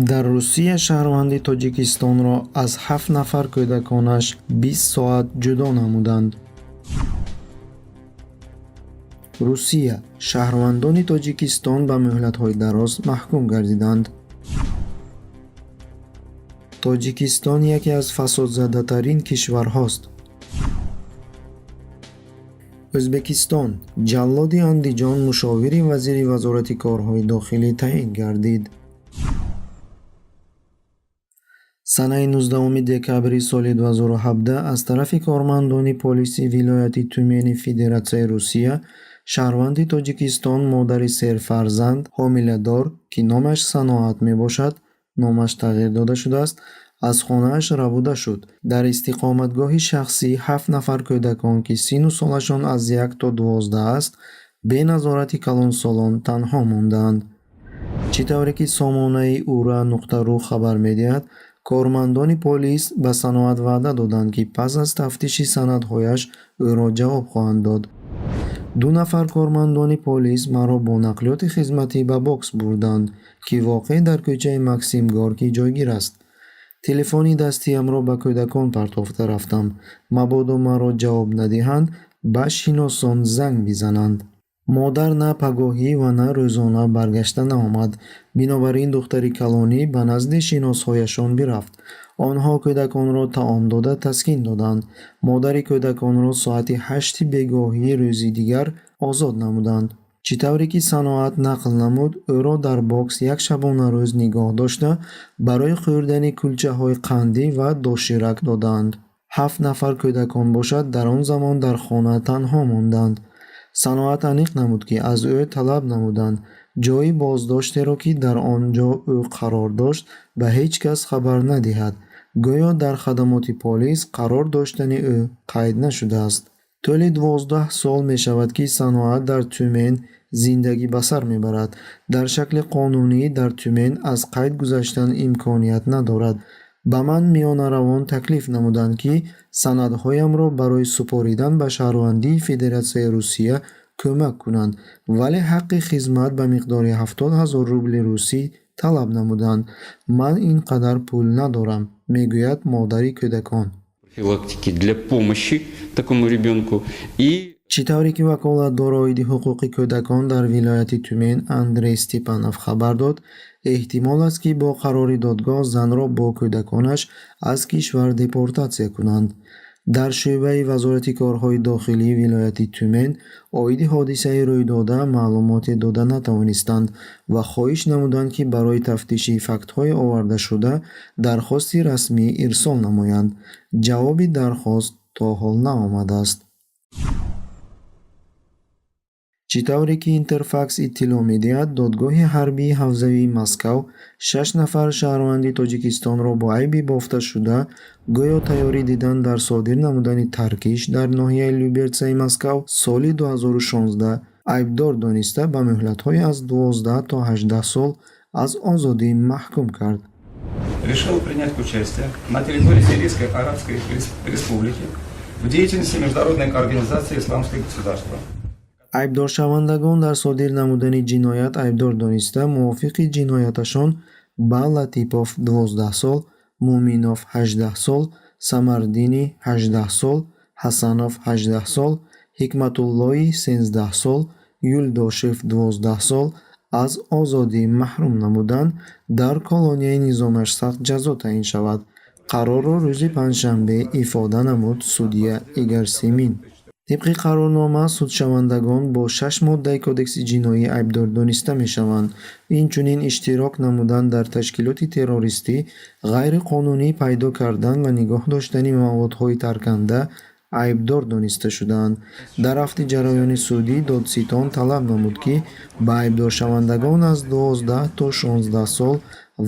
дар Русия шаҳрванди Тоҷикистонро аз 7 нафар кӯдаконаш 20 соат ҷудо намуданд. Русия: шаҳрвандони Тоҷикистон ба муҳлатҳои дароз маҳкум гардиданд. Тоҷикистон яке аз фасодзадатарин кишварҳост. Ӯзбекистон: ҷаллоди Андиҷон мушовири вазири вазорати корҳои дохилӣ таъин гардид. санаи 19 декабри соли 2017 аз тарафи кормандони полиси вилояти Тюмени Федератсияи Русия шаҳрванди Тоҷикистон модари серфарзанд ҳомиладор, ки номаш Саноат мебошад, номаш тағйир дода шудааст, аз хонааш равуда шуд. Дар истиқоматгоҳи шахсӣ 7 нафар кӯдакон, ки сину солашон аз 1 то 12 аст, бе назорати калонсолон танҳо мондаанд. Чӣ тавре ки сомонаи ура.ру хабар медиҳад, кормандони полис ба Саноат ваъда доданд, ки пас аз тафтиши санадҳояш ӯро ҷавоб хоҳанд дод. 2 нафар кормандони полис маро бо нақлиёти хизматӣ ба бокс бурданд, ки воқеъ дар кӯчаи Максим Горкӣ ҷойгир аст. телефони дастиамро ба кӯдакон партофта рафтам, мабодо маро ҷавоб надиҳанд, ба шиносон занг бизананд. модар на пагоҳӣ ва на рӯзона баргашта наомад. бинобар ин духтари калонӣ ба назди шиносҳояшон бирафт. онҳо кӯдаконро таом дода таскин доданд. модари кӯдаконро соати 8 бегоҳии рӯзи дигар озод намуданд. чӣ тавре ки Саноат нақл намуд, ӯро дар бокс як шабонарӯз нигоҳ дошта, барои хӯрдани кулчаҳои қандӣ ва доширак доданд. 7 нафар кӯдакон бошад, дар он замон дар хона танҳо монданд. Саноат аниқ намуд, ки аз ӯ талаб намуданд ҷойи боздоштеро, ки дар он ҷо ӯ қарор дошт, ба ҳеҷ кас хабар надиҳад. гӯё дар хадамоти полис қарор доштани ӯ қайд нашудааст. тӯли 12 сол мешавад, ки Саноат дар Тюмен зиндагӣ ба сар мебарад. дар шакли қонунӣ дар Тюмен аз қайд гузаштан имконият надорад. ба ман миёнаравон таклиф намуданд, ки санадҳоямро барои супоридан ба шаҳрвандии Федератсияи Русия кӯмак кунанд, вале ҳаққи хизмат ба миқдори 70 000 рубли русӣ талаб намуданд. ман ин қадар пул надорам, мегӯяд модари кӯдакон. профилактики для помощи такому ребенку и чӣ тавре ки ваколатдор оиди ҳуқуқи кӯдакон дар вилояти Тюмен Андрей Степанов хабар дод, эҳтимол аст, ки бо қарори додгоҳ занро бо кӯдаконаш аз кишвар депортатсия кунанд. дар шӯъбаи вазорати корҳои дохилии вилояти Тюмен оиди ҳодисаи рӯйдода маълумоте дода натавонистанд ва хоҳиш намуданд, ки барои тафтиши фактҳои овардашуда дархости расмӣ ирсол намоянд. ҷавоби дархост то ҳол наомадааст. чӣ тавре ки Интерфакс иттилоъ медиҳад, додгоҳи ҳарбии ҳавзавии Москав 6 нафар шаҳрванди Тоҷикистонро бо айби бофташуда гӯё тайёрӣ диданд дар содир намудани таркиш дар ноҳияи Люберцияи Москав соли 2016 айбдор дониста ба муҳлатҳои аз 12 то 18 сол аз озодӣ маҳкум кард. решил принять участие на территории Сирийской Арабской Республики в деятельности Международной организации «Исламское государство». айбдоршавандагон дар содир намудани ҷиноят айбдор дониста мувофиқи ҷинояташон ба Латипов 12 сол, Муминов 18 сол, Самардини 18 сол, Ҳасанов 18 сол, Ҳикматуллои 13 сол, Юлдошев 12 сол аз озодӣ маҳрум намуданд, дар колонияи низомаш сахт ҷазо таъин шавад. қарорро рӯзи панҷшанбе ифода намуд судя Игор Семин. тибқи қарорнома судшавандагон бо 6 моддаи кодекси ҷиноӣ айбдор дониста мешаванд. инчунин иштирок намудан дар ташкилоти террористӣ, ғайриқонунӣ пайдо кардан ва нигоҳ доштани маводҳои тарканда айбдор дониста шудаанд. дар рафти ҷараёни судӣ додситон талаб намуд, ки ба айбдоршавандагон аз 12 то 16 сол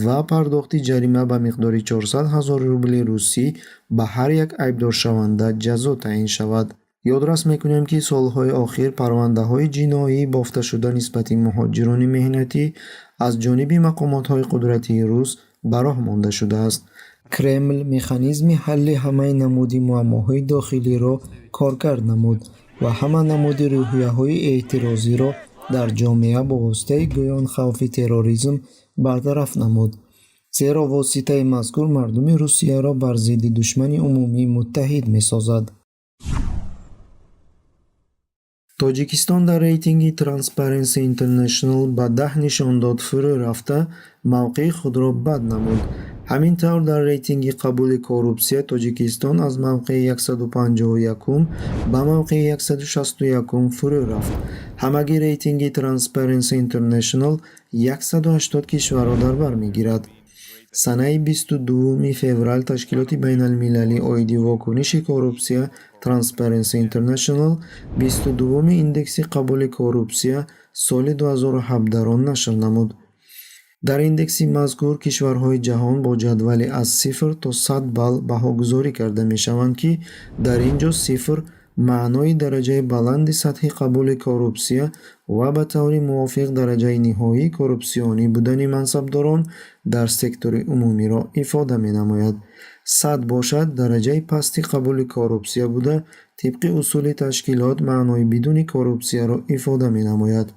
ва пардохти ҷарима ба миқдори 400 000 рубли русӣ ба ҳар як айбдоршаванда ҷазо таъин шавад. ёдрас мекунем, ки солҳои охир парвандаҳои ҷиноӣ бофташуда нисбати муҳоҷирони меҳнатӣ аз ҷониби мақомотҳои қудратии рус ба роҳ монда шудааст. Кремл механизми ҳалли ҳамаи намуди муаммоҳои дохилиро коркард намуд ва ҳама намуди рӯҳияҳои эътирозиро дар ҷомеа бо воситаи гӯён хавфи терроризм бартараф намуд. зеро воситаи мазкур мардуми Русияро бар зидди душмани умумӣ муттаҳид месозад. Тоҷикистон дар рейтинги Transparency International ба 10 нишондод фурӯ рафта, мавқеи худро бад намуд. Ҳамин тавр дар рейтинги қабули коррупсия Тоҷикистон аз мавқеи 151 ба мавқеи 161 фурӯ рафт. Ҳамагӣ рейтинги Transparency International 180 кишварро дар бар мегирад. Санаи 22 феврал Ташкилоти Байналмилалӣ оиди вокуниши коррупсия Transparency International 22 индекси қабули коррупсия соли 2017-ро нашр намуд. Дар индекси мазкур кишварҳои ҷаҳон бо ҷадвале аз 0 то 100 балл баҳогузорӣ карда мешаванд, ки дар ин ҷо 0 маънои дараҷаи баланди сатҳи қабули коррупсия ва ба таври мувофиқ дараҷаи ниҳоии коррупсионӣ будани мансабдорон дар сектори умумиро ифода менамояд. 100 бошад дараҷаи пасти қабули коррупсия буда, тибқи усули ташкилот маънои бидуни коррупсияро ифода менамояд.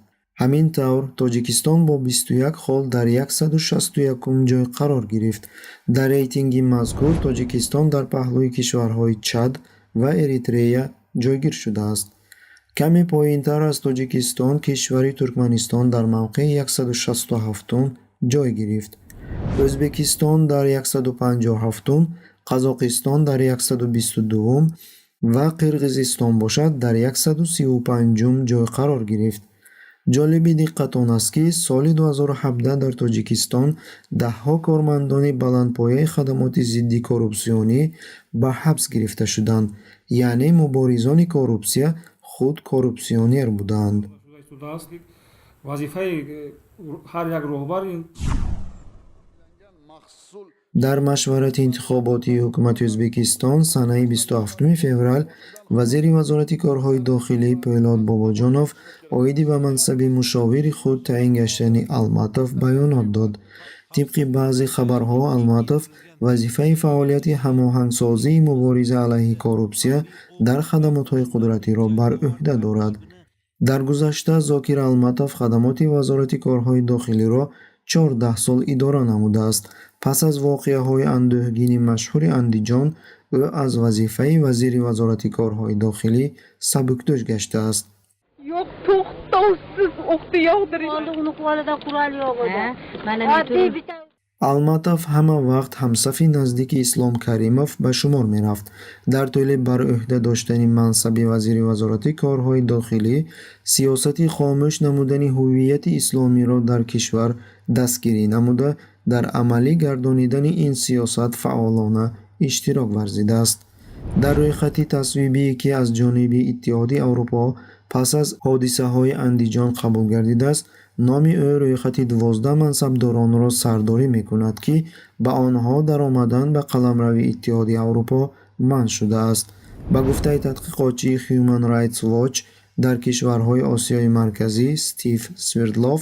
Ҳамин тавр Тоҷикистон бо 21 хол дар 161 ҷой қарор гирифт. Дар рейтинги мазкур Тоҷикистон дар паҳлӯи кишварҳои Чад ва Эритрея ҷойгир шудааст. Каме поинтар аз Тоҷикистон кишвари Туркманистон дар мавқеи 167 ҷой гирифт. Ӯзбекистон дар 157, Қазоқистон дар 122 ва Қирғизистон бошад дар 135 ҷой қарор гирифт. ҷолиби диққатон аст, ки соли 2017 дар Тоҷикистон даҳҳо кормандони баландпояи хадамоти зидди коррупсионӣ ба ҳабс гирифта шуданд, яъне муборизони коррупсия худ коррупсионер буданд. вазифаи ҳар як роҳбар дар машварати интихоботии ҳукумати Ӯзбекистон санаи 27 феврал вазири вазорати корҳои дохилӣ Пойлод Бобоҷонов оиди ба мансаби мушовири худ таъин гаштани Алматов баёнот дод. Тибқи баъзе хабарҳо, Алматов вазифаи фаъолияти ҳамоҳангсозии мубориза алайҳи коррупсия дар хадамотҳои қудратиро бар ӯҳда дорад. Дар гузашта Зокир Алматов хадамоти вазорати корҳои дохилиро 14 сол идора намудааст. Пас аз воқеаҳои андӯҳгини машҳури Андиҷон, ӯ аз вазифаи вазири вазорати корҳои дохилӣ сабукдӯш гаштааст. Yo'q, to'xtovsiz o'qni yog'diring. Uni qo'lida qurol yo'q edi. Mana Алматов ҳама вақт ҳамсафи наздики Ислом Каримов ба шумор мерафт. Дар тӯли бар ӯҳда доштани мансаби вазири вазорати корҳои дохилӣ, сиёсати хомӯш намудани ҳуввияти исломиро дар кишвар дастгирӣ намуда, дар амалӣ гардонидани ин сиёсат фаъолона иштирок варзидааст. Дар рӯйхати тасвибие, ки аз ҷониби Иттиҳоди Аврупо пас аз ҳодисаҳои Андиҷон қабул гардидааст, номи ӯ рӯйхати 12 мансабдоронро сардорӣ мекунад, ки ба онҳо даромадан ба қаламрави Иттиҳоди Аврупо манъ шудааст. Ба гуфтаи тадқиқотчии Human Rights Watch дар кишварҳои Осиёи Марказӣ Стив Свердлов,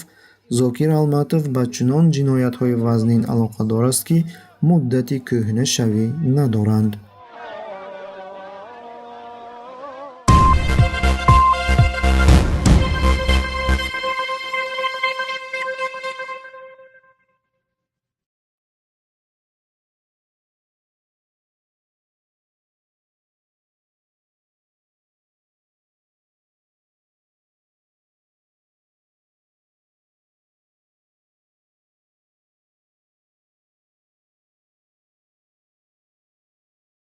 Зокир Алматов ба чунон ҷиноятҳои вазнин алоқадор аст, ки муддати кӯҳнашавӣ надоранд.